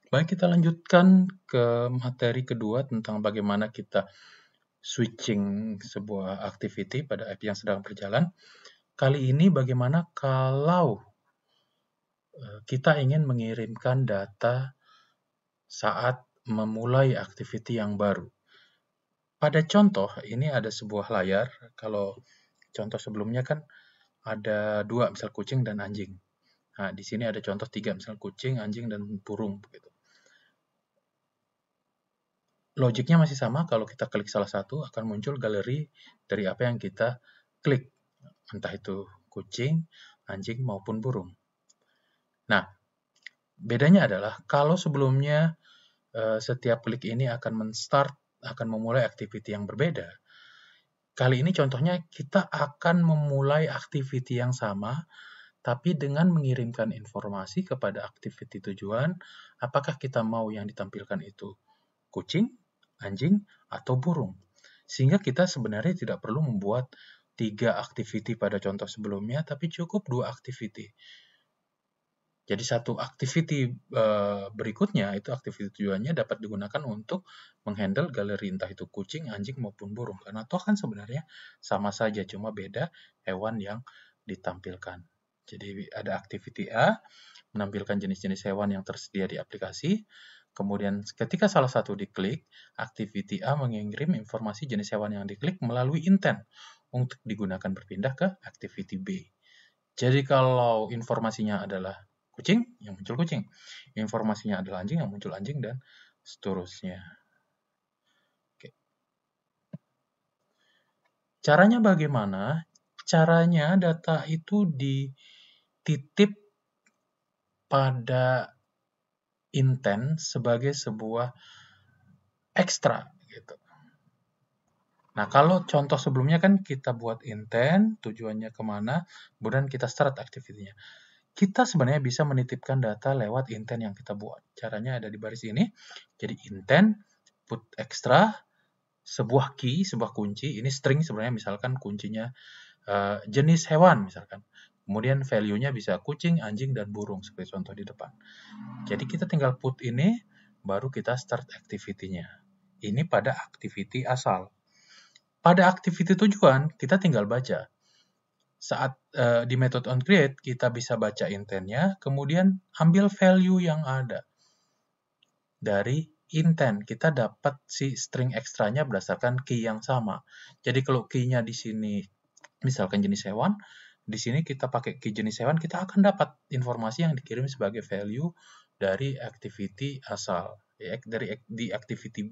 Baik, kita lanjutkan ke materi kedua tentang bagaimana kita switching sebuah activity pada app yang sedang berjalan. Kali ini bagaimana kalau kita ingin mengirimkan data saat memulai activity yang baru. Pada contoh, ini ada sebuah layar. Kalau contoh sebelumnya kan ada dua, misal kucing dan anjing. Nah, di sini ada contoh tiga, misal kucing, anjing, dan burung. Begitu. Logiknya masih sama, kalau kita klik salah satu akan muncul galeri dari apa yang kita klik, entah itu kucing, anjing, maupun burung. Nah, bedanya adalah kalau sebelumnya setiap klik ini akan memulai activity yang berbeda. Kali ini contohnya kita akan memulai activity yang sama, tapi dengan mengirimkan informasi kepada activity tujuan, apakah kita mau yang ditampilkan itu kucing, anjing, atau burung. Sehingga kita sebenarnya tidak perlu membuat 3 activity pada contoh sebelumnya, tapi cukup 2 activity. Jadi satu activity berikutnya, itu activity tujuannya dapat digunakan untuk menghandle galeri entah itu kucing, anjing, maupun burung. Karena toh kan sebenarnya sama saja, cuma beda hewan yang ditampilkan. Jadi ada activity A, menampilkan jenis-jenis hewan yang tersedia di aplikasi. Kemudian ketika salah satu diklik, activity A mengirim informasi jenis hewan yang diklik melalui intent untuk digunakan berpindah ke activity B. Jadi kalau informasinya adalah kucing, yang muncul kucing. Informasinya adalah anjing, yang muncul anjing, dan seterusnya. Oke. Caranya bagaimana? Caranya data itu dititip pada intent sebagai sebuah ekstra gitu. Nah, kalau contoh sebelumnya kan kita buat intent, tujuannya kemana, kemudian kita start activity-nya. Kita sebenarnya bisa menitipkan data lewat intent yang kita buat. Caranya ada di baris ini. Jadi intent, put extra, sebuah key, sebuah kunci. Ini string sebenarnya, misalkan kuncinya jenis hewan misalkan. Kemudian value-nya bisa kucing, anjing, dan burung seperti contoh di depan. Jadi kita tinggal put ini, baru kita start activity-nya. Ini pada activity asal. Pada activity tujuan, kita tinggal baca. Saat di method onCreate, kita bisa baca intent-nya, kemudian ambil value yang ada. Dari intent, kita dapat si string ekstranya berdasarkan key yang sama. Jadi kalau key-nya di sini, misalkan jenis hewan, di sini kita pakai key jenis hewan, kita akan dapat informasi yang dikirim sebagai value dari activity asal. Di activity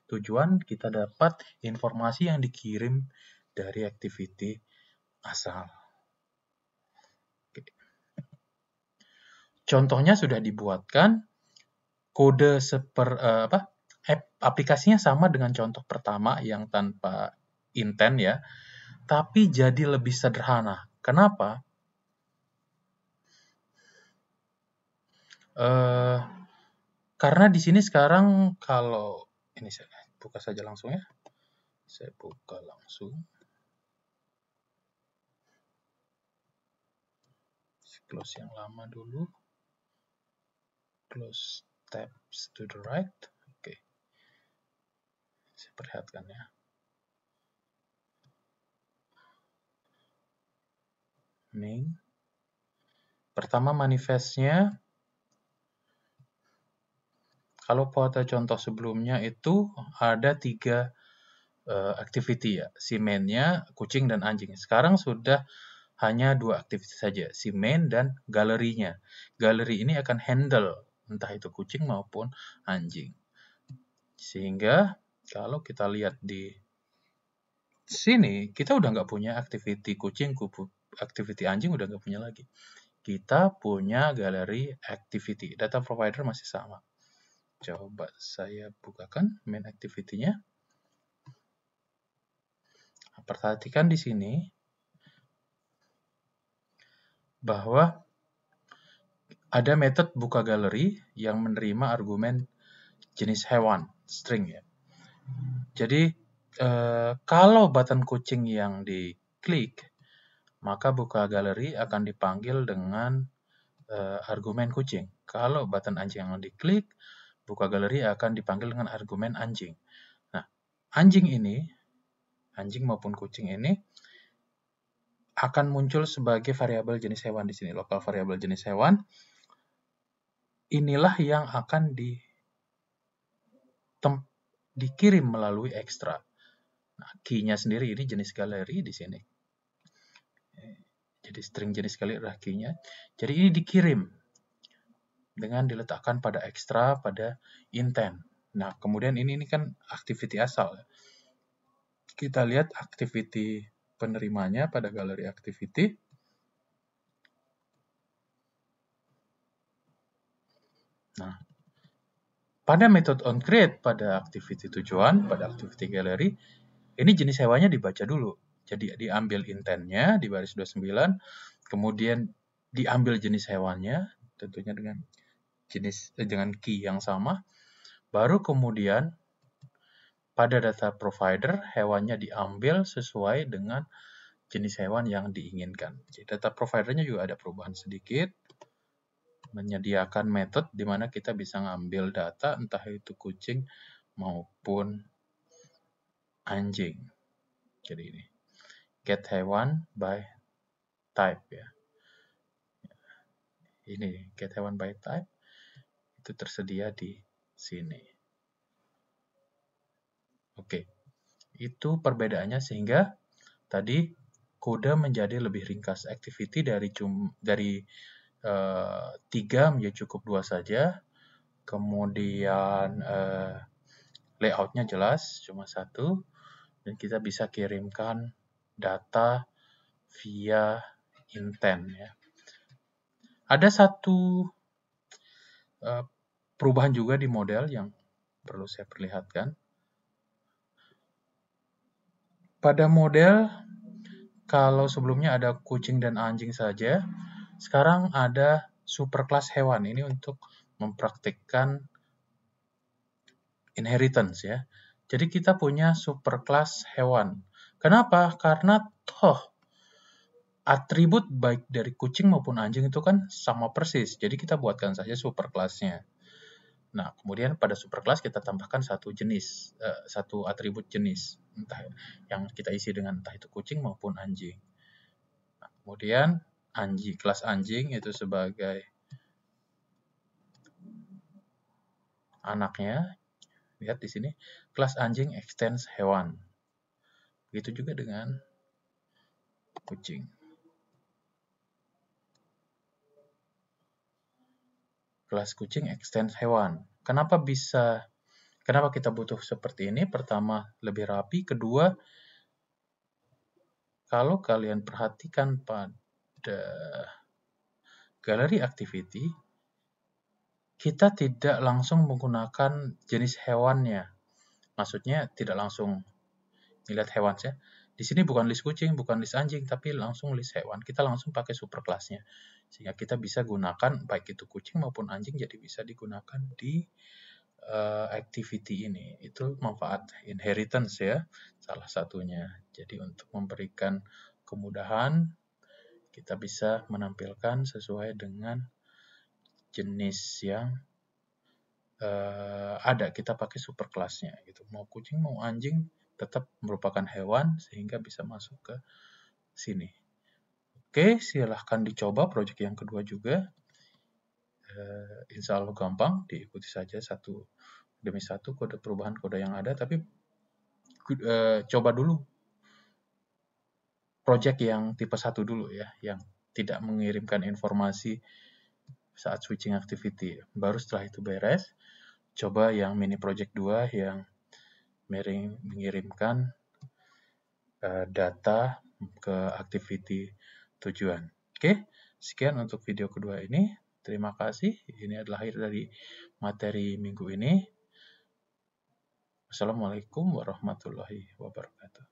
tujuan, kita dapat informasi yang dikirim dari activity asal. Contohnya sudah dibuatkan, kode aplikasinya sama dengan contoh pertama yang tanpa intent ya, tapi jadi lebih sederhana. Kenapa? Karena di sini sekarang kalau ini saya buka saja langsung ya, saya buka langsung. Close yang lama dulu. Close tabs to the right. Oke. Saya perlihatkan ya. Main. Pertama manifestnya. Kalau pada contoh sebelumnya itu ada 3 activity ya. Si main-nya kucing dan anjing. Sekarang sudah hanya 2 aktivitas saja, si main dan galerinya. Galeri ini akan handle entah itu kucing maupun anjing. Sehingga kalau kita lihat di sini, kita udah nggak punya activity kucing, activity anjing udah nggak punya lagi. Kita punya galeri activity. Data provider masih sama. Coba saya bukakan main activity-nya. Perhatikan di sini bahwa ada metode buka galeri yang menerima argumen jenis hewan, string ya. Jadi kalau button kucing yang diklik, maka buka galeri akan dipanggil dengan argumen kucing. Kalau button anjing yang diklik, buka galeri akan dipanggil dengan argumen anjing. Nah, anjing maupun kucing ini akan muncul sebagai variabel jenis hewan di sini, lokal variabel jenis hewan. Inilah yang akan dikirim melalui extra. Nah, key-nya sendiri ini jenis galeri di sini. Jadi string jenis galeri adalah key-nya. Jadi ini dikirim dengan diletakkan pada extra, pada intent. Nah, kemudian ini kan activity asal. Kita lihat activity penerimanya pada galeri activity. Nah, pada metode onCreate, pada activity tujuan, pada activity gallery, ini jenis hewannya dibaca dulu. Jadi diambil intentnya di baris 29, kemudian diambil jenis hewannya, tentunya dengan key yang sama, baru kemudian pada data provider hewannya diambil sesuai dengan jenis hewan yang diinginkan. Jadi data providernya juga ada perubahan sedikit, menyediakan metode di mana kita bisa ngambil data entah itu kucing maupun anjing. Jadi ini get hewan by type ya. Ini get hewan by type itu tersedia di sini. Oke, itu perbedaannya sehingga tadi kode menjadi lebih ringkas. Activity dari 3 menjadi cukup 2 saja. Kemudian layoutnya jelas, cuma 1. Dan kita bisa kirimkan data via intent ya. Ada satu perubahan juga di model yang perlu saya perlihatkan. Pada model, kalau sebelumnya ada kucing dan anjing saja, sekarang ada superclass hewan. Ini untuk mempraktikkan inheritance ya. Jadi kita punya superclass hewan. Kenapa? Karena atribut baik dari kucing maupun anjing itu kan sama persis. Jadi kita buatkan saja superclass-nya. Nah, kemudian pada superclass kita tambahkan satu atribut jenis, entah yang kita isi dengan entah itu kucing maupun anjing. Nah, kemudian kelas anjing itu sebagai anaknya. Lihat di sini, kelas anjing extends hewan. Begitu juga dengan kucing. Kelas kucing extends hewan. Kenapa kita butuh seperti ini? Pertama, lebih rapi. Kedua, kalau kalian perhatikan pada galeri activity, kita tidak langsung menggunakan jenis hewannya. Maksudnya tidak langsung dilihat hewan ya. Di sini bukan list kucing, bukan list anjing, tapi langsung list hewan. Kita langsung pakai superclass-nya. Sehingga kita bisa gunakan baik itu kucing maupun anjing, jadi bisa digunakan di activity ini. Itu manfaat inheritance ya, salah satunya. Jadi untuk memberikan kemudahan, kita bisa menampilkan sesuai dengan jenis yang ada. Kita pakai superclass-nya gitu. Mau kucing, mau anjing, tetap merupakan hewan sehingga bisa masuk ke sini. Oke, silahkan dicoba project yang kedua juga. Insya Allah gampang, diikuti saja satu demi satu perubahan kode yang ada, tapi coba dulu project yang tipe 1 dulu ya, yang tidak mengirimkan informasi saat switching activity. Baru setelah itu beres, coba yang mini project 2 yang mengirimkan data ke activity tujuan. Oke, sekian untuk video kedua ini. Terima kasih. Ini adalah akhir dari materi minggu ini. Wassalamualaikum warahmatullahi wabarakatuh.